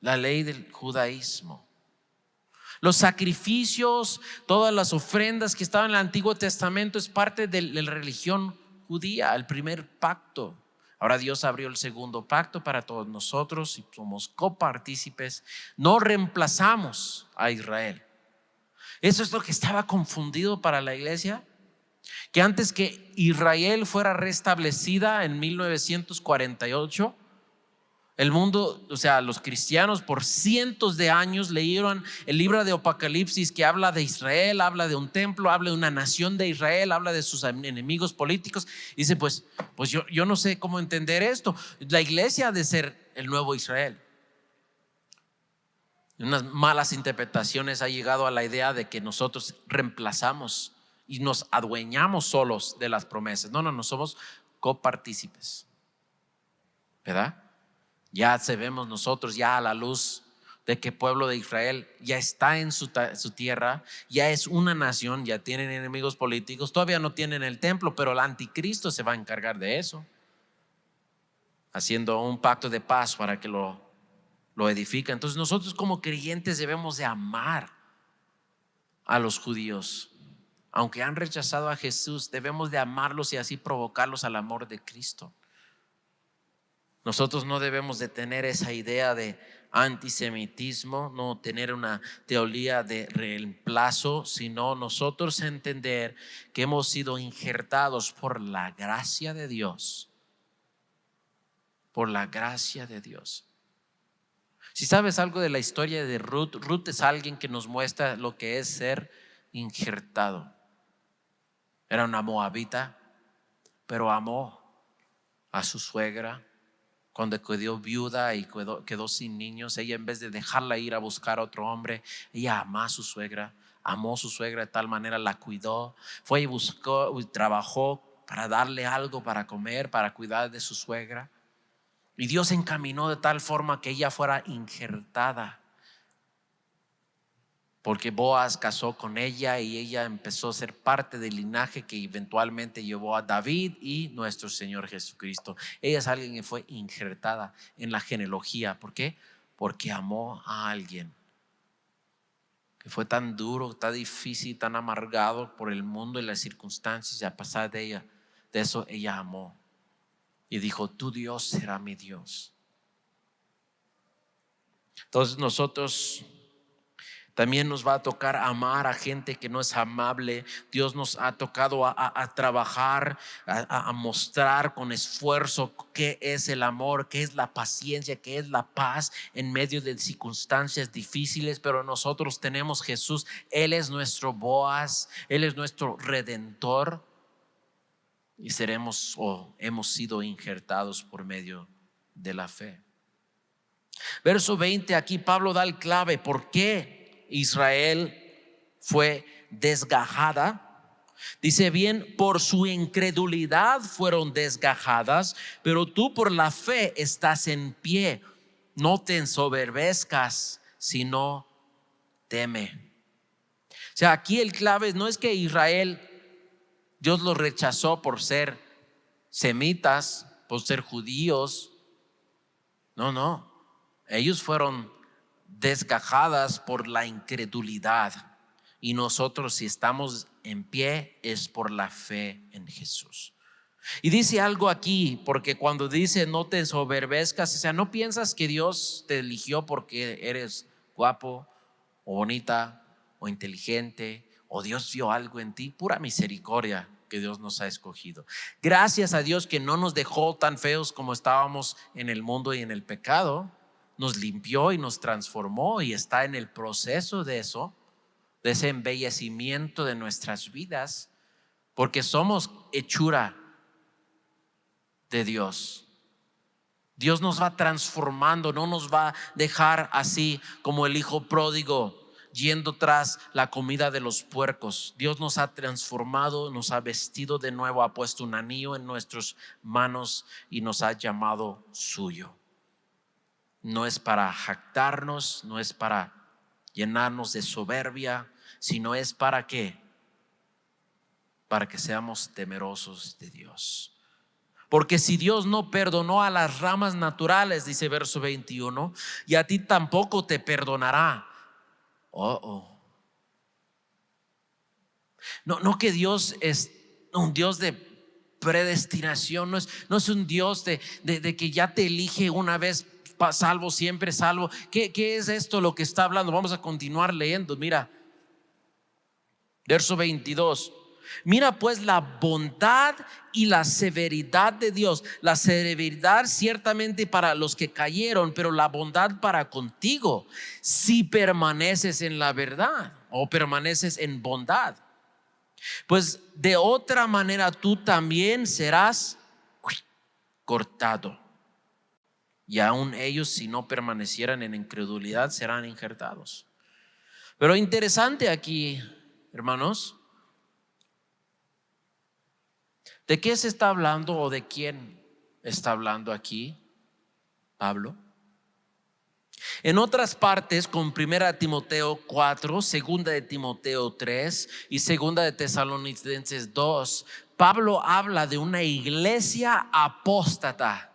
la ley del judaísmo. Los sacrificios, todas las ofrendas que estaban en el Antiguo Testamento es parte de la religión judía, el primer pacto. Ahora Dios abrió el segundo pacto para todos nosotros y somos copartícipes. No reemplazamos a Israel. Eso es lo que estaba confundido para la iglesia, que antes que Israel fuera restablecida en 1948, el mundo, o sea, los cristianos por cientos de años leyeron el libro de Apocalipsis, que habla de Israel, habla de un templo, habla de una nación de Israel, habla de sus enemigos políticos. Y dice, pues yo no sé cómo entender esto. La iglesia ha de ser el nuevo Israel. En unas malas interpretaciones ha llegado a la idea de que nosotros reemplazamos y nos adueñamos solos de las promesas. No somos copartícipes, ¿verdad? Ya sabemos nosotros ya a la luz de que el pueblo de Israel ya está en su tierra, ya es una nación, ya tienen enemigos políticos, todavía no tienen el templo, pero el anticristo se va a encargar de eso, haciendo un pacto de paz para que lo edifique. Entonces nosotros como creyentes debemos de amar a los judíos. Aunque han rechazado a Jesús, debemos de amarlos y así provocarlos al amor de Cristo. Nosotros no debemos de tener esa idea de antisemitismo, no tener una teología de reemplazo, sino nosotros entender que hemos sido injertados por la gracia de Dios. Por la gracia de Dios. Si sabes algo de la historia de Ruth, Ruth es alguien que nos muestra lo que es ser injertado. Era una moabita, pero amó a su suegra. Cuando quedó viuda y quedó sin niños, ella, en vez de dejarla ir a buscar a otro hombre, ella amó a su suegra de tal manera, la cuidó, fue y buscó y trabajó para darle algo para comer, para cuidar de su suegra. Y Dios encaminó de tal forma que ella fuera injertada, porque Boaz casó con ella y ella empezó a ser parte del linaje que eventualmente llevó a David y nuestro Señor Jesucristo. Ella es alguien que fue injertada en la genealogía. ¿Por qué? Porque amó a alguien que fue tan duro, tan difícil, tan amargado por el mundo y las circunstancias, y a pesar de eso ella amó y dijo: tu Dios será mi Dios. Entonces nosotros también nos va a tocar amar a gente que no es amable. Dios nos ha tocado a trabajar, a mostrar con esfuerzo qué es el amor, qué es la paciencia, qué es la paz en medio de circunstancias difíciles. Pero nosotros tenemos Jesús, Él es nuestro Boaz, Él es nuestro Redentor, y seremos o hemos sido injertados por medio de la fe. Verso 20, aquí Pablo da el clave. ¿Por qué Israel fue desgajada? Dice bien: por su incredulidad fueron desgajadas, pero tú por la fe estás en pie. No te ensoberbezcas, sino teme. O sea, aquí el clave no es que Israel, Dios los rechazó por ser semitas, por ser judíos. No. Ellos fueron desgajadas por la incredulidad, y nosotros, si estamos en pie, es por la fe en Jesús. Y dice algo aquí, porque cuando dice no te ensoberbezcas, o sea, no piensas que Dios te eligió porque eres guapo o bonita o inteligente, o Dios vio algo en ti. Pura misericordia que Dios nos ha escogido. Gracias a Dios que no nos dejó tan feos como estábamos en el mundo y en el pecado. Nos limpió y nos transformó, y está en el proceso de eso, de ese embellecimiento de nuestras vidas, porque somos hechura de Dios. Dios nos va transformando, no nos va a dejar así como el hijo pródigo yendo tras la comida de los puercos. Dios nos ha transformado, nos ha vestido de nuevo, ha puesto un anillo en nuestras manos y nos ha llamado suyo. No es para jactarnos, no es para llenarnos de soberbia, sino es para ¿qué? Para que seamos temerosos de Dios. Porque si Dios no perdonó a las ramas naturales, dice verso 21, y a ti tampoco te perdonará. No que Dios es un Dios de predestinación, no es un Dios de que ya te elige una vez salvo, siempre salvo. ¿Qué es esto lo que está hablando? Vamos a continuar leyendo. Mira, verso 22. Mira pues la bondad y la severidad de Dios. La severidad ciertamente para los que cayeron, pero la bondad para contigo, si permaneces en la verdad o permaneces en bondad. Pues de otra manera tú también serás cortado. Y aún ellos, si no permanecieran en incredulidad, serán injertados. Pero interesante aquí, hermanos, ¿de qué se está hablando o de quién está hablando aquí Pablo? En otras partes, con 1 Timoteo 4, 2 de Timoteo 3 y 2 de Tesalonicenses 2, Pablo habla de una iglesia apóstata.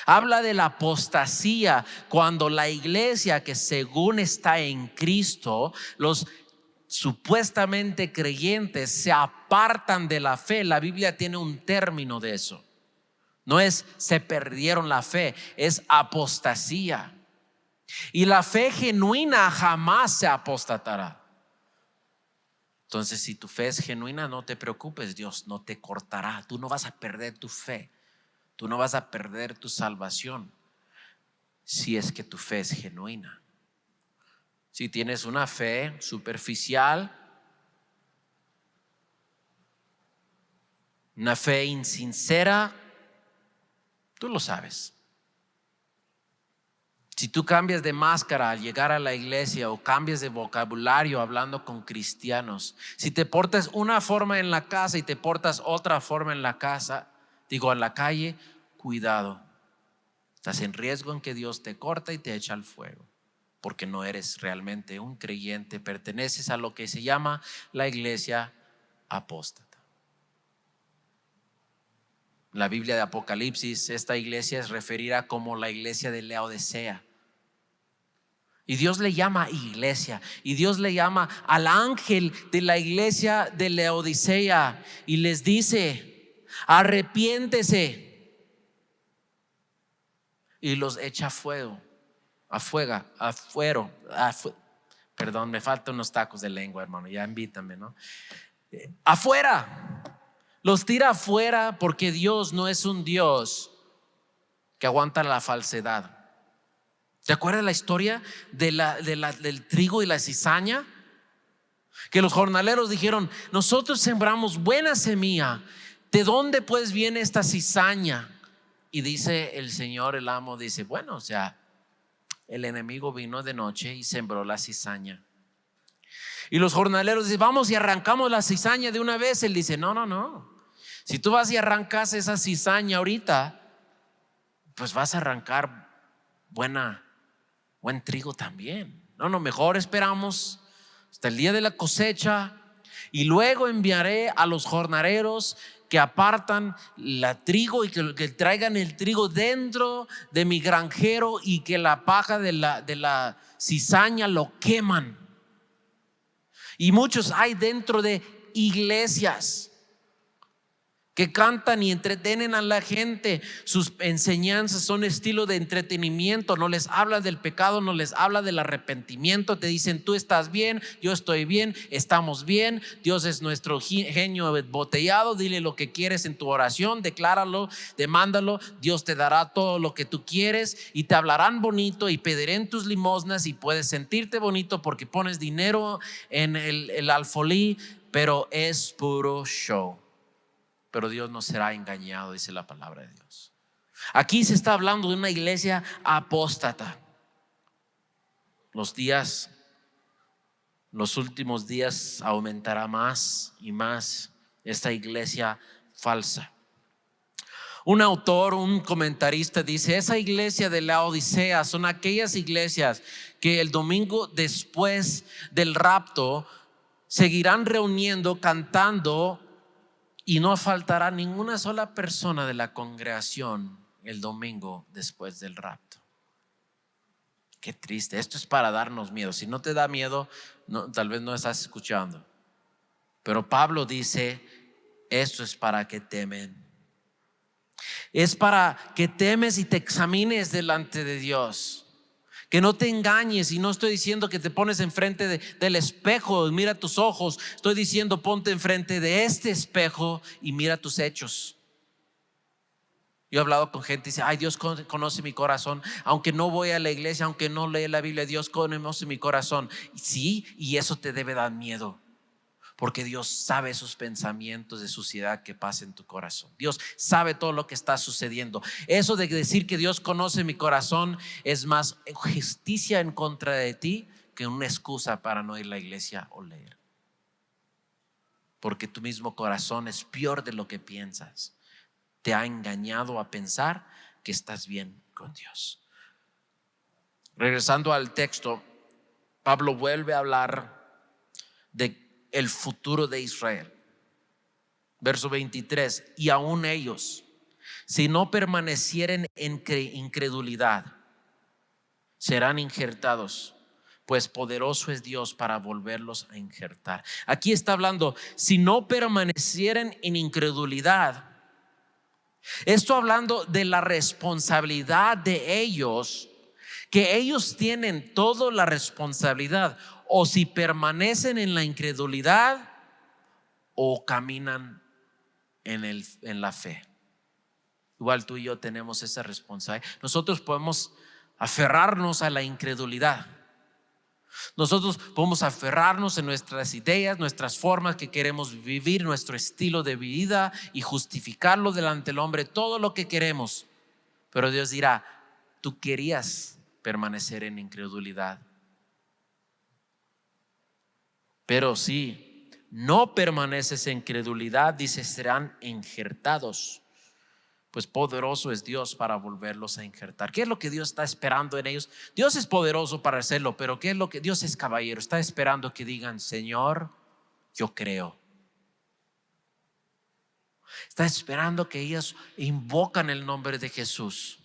Habla de la apostasía cuando la iglesia que según está en Cristo, los supuestamente creyentes se apartan de la fe. La Biblia tiene un término de eso. No es se perdieron la fe, es apostasía. Y la fe genuina jamás se apostatará. Entonces, si tu fe es genuina, no te preocupes, Dios no te cortará. Tú no vas a perder tu fe. Tú no vas a perder tu salvación si es que tu fe es genuina. Si tienes una fe superficial, una fe insincera, tú lo sabes. Si tú cambias de máscara al llegar a la iglesia o cambias de vocabulario hablando con cristianos, si te portas una forma en la casa y te portas otra forma en la calle, cuidado. Estás en riesgo en que Dios te corta y te echa al fuego, porque no eres realmente un creyente, perteneces a lo que se llama la iglesia apóstata. La Biblia de Apocalipsis, esta iglesia es referida como la iglesia de Laodicea. Y Dios le llama iglesia, y Dios le llama al ángel de la iglesia de Laodicea y les dice: arrepiéntese. Y los echa a fuego, perdón, me faltan unos tacos de lengua, hermano, ya invítame, ¿no? Afuera, los tira afuera, porque Dios no es un Dios que aguanta la falsedad. ¿Te acuerdas la historia del trigo y la cizaña? Que los jornaleros dijeron: nosotros sembramos buena semilla, ¿de dónde pues viene esta cizaña? Y dice el Señor, el amo, dice: bueno, o sea, el enemigo vino de noche y sembró la cizaña. Y los jornaleros dicen: vamos y arrancamos la cizaña de una vez. Él dice: no. Si tú vas y arrancas esa cizaña ahorita, pues vas a arrancar buen trigo también. No, mejor esperamos hasta el día de la cosecha y luego enviaré a los jornaleros que apartan la trigo y que traigan el trigo dentro de mi granjero y que la paja de la cizaña lo queman. Y muchos hay dentro de iglesias que cantan y entretienen a la gente. Sus enseñanzas son estilo de entretenimiento, no les habla del pecado, no les habla del arrepentimiento. Te dicen: tú estás bien, yo estoy bien, estamos bien, Dios es nuestro genio embotellado. Dile lo que quieres en tu oración, decláralo, demándalo, Dios te dará todo lo que tú quieres y te hablarán bonito y pedirán tus limosnas y puedes sentirte bonito porque pones dinero en el alfolí, pero es puro show. Pero Dios no será engañado, dice la palabra de Dios. Aquí se está hablando de una iglesia apóstata. Los últimos días aumentará más y más esta iglesia falsa. Un autor, un comentarista dice: esa iglesia de Laodicea son aquellas iglesias que el domingo después del rapto seguirán reuniendo, cantando Y no faltará ninguna sola persona de la congregación el domingo después del rapto. Qué triste. Esto es para darnos miedo. Si no te da miedo, tal vez no estás escuchando. Pero Pablo dice, esto es para que temen. Es para que temes y te examines delante de Dios. Que no te engañes. Y no estoy diciendo que te pones enfrente del espejo, mira tus ojos. Estoy diciendo ponte enfrente de este espejo y mira tus hechos. Yo he hablado con gente y dice, ay, Dios conoce mi corazón. Aunque no voy a la iglesia, aunque no lea la Biblia, Dios conoce mi corazón. Sí, y eso te debe dar miedo. Porque Dios sabe esos pensamientos de suciedad que pasa en tu corazón. Dios sabe todo lo que está sucediendo. Eso de decir que Dios conoce mi corazón es más justicia en contra de ti que una excusa para no ir a la iglesia o leer. Porque tu mismo corazón es peor de lo que piensas. Te ha engañado a pensar que estás bien con Dios. Regresando al texto, Pablo vuelve a hablar de el futuro de Israel. Verso 23, y aún ellos, si no permanecieren en incredulidad, serán injertados, pues poderoso es Dios para volverlos a injertar. Aquí está hablando, si no permanecieren en incredulidad. Esto hablando de la responsabilidad de ellos, que ellos tienen toda la responsabilidad, o si permanecen en la incredulidad o caminan en la fe. Igual tú y yo tenemos esa responsabilidad. Nosotros podemos aferrarnos a la incredulidad. Nosotros podemos aferrarnos en nuestras ideas, nuestras formas que queremos vivir, nuestro estilo de vida y justificarlo delante del hombre, todo lo que queremos. Pero Dios dirá, tú querías permanecer en incredulidad. Pero si no permaneces en incredulidad, dice, serán injertados. Pues poderoso es Dios para volverlos a injertar. ¿Qué es lo que Dios está esperando en ellos? Dios es poderoso para hacerlo, pero ¿qué es lo que Dios es caballero? Está esperando que digan, Señor, yo creo. Está esperando que ellos invocan el nombre de Jesús.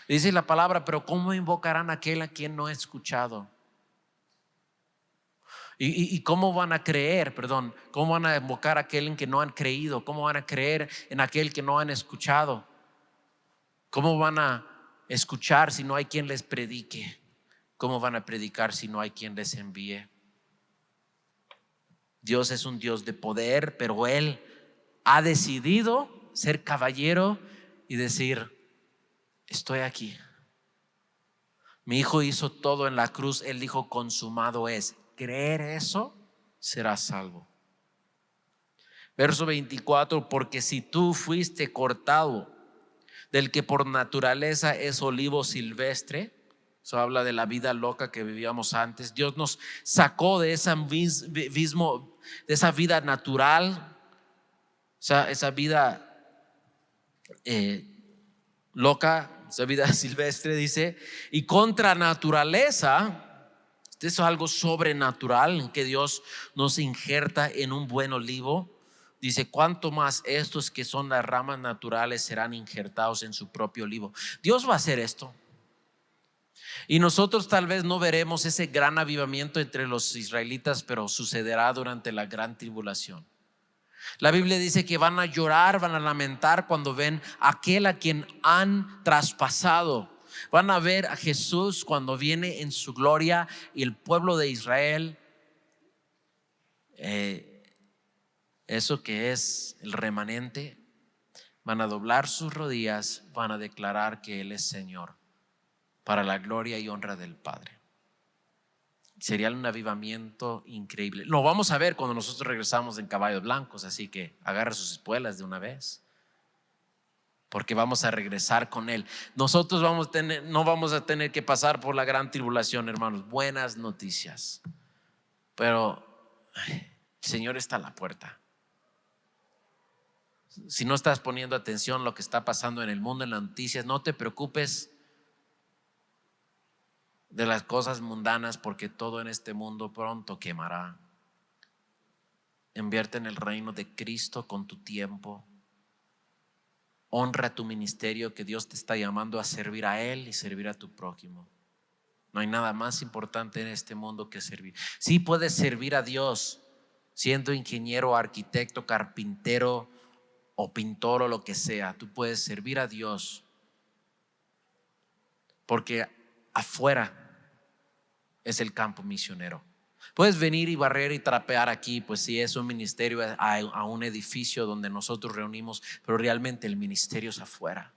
Dice la palabra, pero ¿cómo invocarán a aquel a quien no he escuchado? ¿Y cómo van a creer? ¿Cómo van a invocar a aquel en que no han creído? ¿Cómo van a creer en aquel que no han escuchado? ¿Cómo van a escuchar si no hay quien les predique? ¿Cómo van a predicar si no hay quien les envíe? Dios es un Dios de poder, pero Él ha decidido ser caballero y decir, estoy aquí. Mi hijo hizo todo en la cruz. Él dijo, consumado es. Creer eso, serás salvo. Verso 24, porque si tú fuiste cortado del que por naturaleza es olivo silvestre, eso habla de la vida loca que vivíamos antes. Dios nos sacó de esa vida natural, esa vida loca, esa vida silvestre, dice, y contra naturaleza. Esto es algo sobrenatural en que Dios nos injerta en un buen olivo. Dice, cuánto más estos que son las ramas naturales serán injertados en su propio olivo. Dios va a hacer esto. Y nosotros tal vez no veremos ese gran avivamiento entre los israelitas, pero sucederá durante la gran tribulación. La Biblia dice que van a llorar, van a lamentar cuando ven a aquel a quien han traspasado. Van a ver a Jesús cuando viene en su gloria, y el pueblo de Israel, eso que es el remanente, van a doblar sus rodillas, van a declarar que Él es Señor, para la gloria y honra del Padre. Sería un avivamiento increíble. Lo vamos a ver cuando nosotros regresamos en caballos blancos, así que agarra sus espuelas de una vez, porque vamos a regresar con Él. Nosotros no vamos a tener que pasar por la gran tribulación, hermanos. Buenas noticias. Pero el Señor está a la puerta. Si no estás poniendo atención a lo que está pasando en el mundo, en las noticias, no te preocupes de las cosas mundanas, porque todo en este mundo pronto quemará. Invierte en el reino de Cristo con tu tiempo. Honra tu ministerio, que Dios te está llamando a servir a Él y servir a tu prójimo. No hay nada más importante en este mundo que servir. Sí puedes servir a Dios siendo ingeniero, arquitecto, carpintero o pintor o lo que sea. Tú puedes servir a Dios porque afuera es el campo misionero. Puedes venir y barrer y trapear aquí, pues sí, es un ministerio, a un edificio donde nosotros reunimos, pero realmente el ministerio es afuera.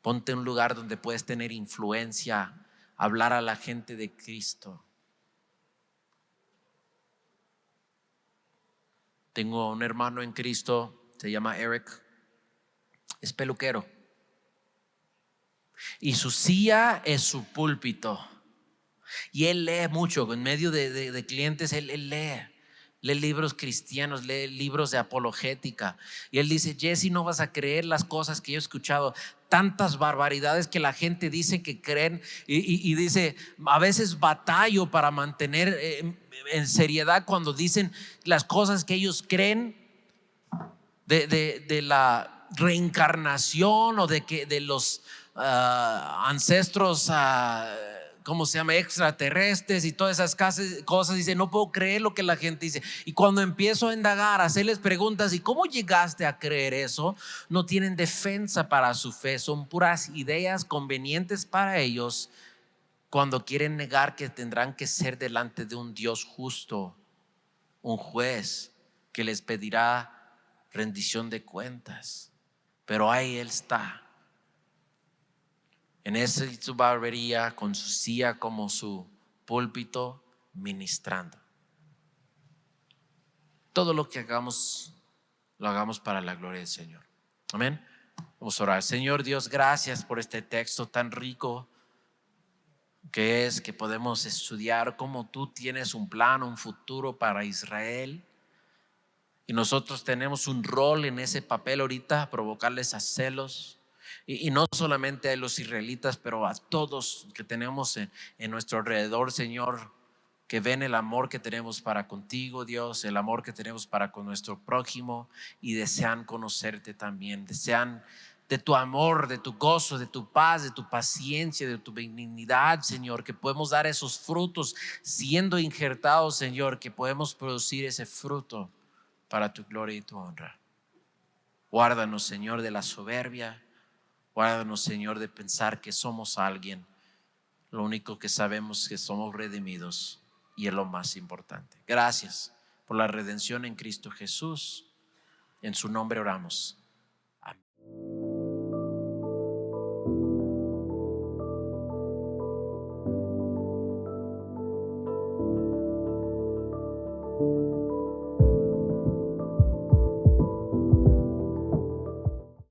Ponte en un lugar donde puedes tener influencia, hablar a la gente de Cristo. Tengo un hermano en Cristo, se llama Eric, es peluquero. Y su silla es su púlpito. Y él lee mucho, en medio de clientes, él lee libros cristianos, lee libros de apologética. Y él dice: Jesse, no vas a creer las cosas que yo he escuchado, tantas barbaridades que la gente dice que creen. Y dice: a veces batallo para mantener en seriedad cuando dicen las cosas que ellos creen de la reencarnación o de los ancestros, ¿cómo se llama?, extraterrestres y todas esas cosas. Dice: no puedo creer lo que la gente dice. Y cuando empiezo a indagar, a hacerles preguntas: ¿y cómo llegaste a creer eso?, no tienen defensa para su fe. Son puras ideas convenientes para ellos cuando quieren negar que tendrán que ser delante de un Dios justo, un juez que les pedirá rendición de cuentas. Pero ahí él está, en su barbería, con su silla como su púlpito, ministrando. Todo lo que hagamos, lo hagamos para la gloria del Señor. Amén. Vamos a orar. Señor Dios, gracias por este texto tan rico que podemos estudiar cómo tú tienes un plan, un futuro para Israel. Y nosotros tenemos un rol en ese papel ahorita, provocarles a celos. Y no solamente a los israelitas, pero a todos que tenemos en nuestro alrededor, Señor, que ven el amor que tenemos para contigo, Dios, el amor que tenemos para con nuestro prójimo, y desean conocerte también, desean de tu amor, de tu gozo, de tu paz, de tu paciencia, de tu benignidad, Señor, que podemos dar esos frutos siendo injertados, Señor, que podemos producir ese fruto para tu gloria y tu honra. Guárdanos, Señor, de la soberbia. Guárdanos, Señor, de pensar que somos alguien. Lo único que sabemos es que somos redimidos, y es lo más importante. Gracias por la redención en Cristo Jesús. En su nombre oramos. Amén.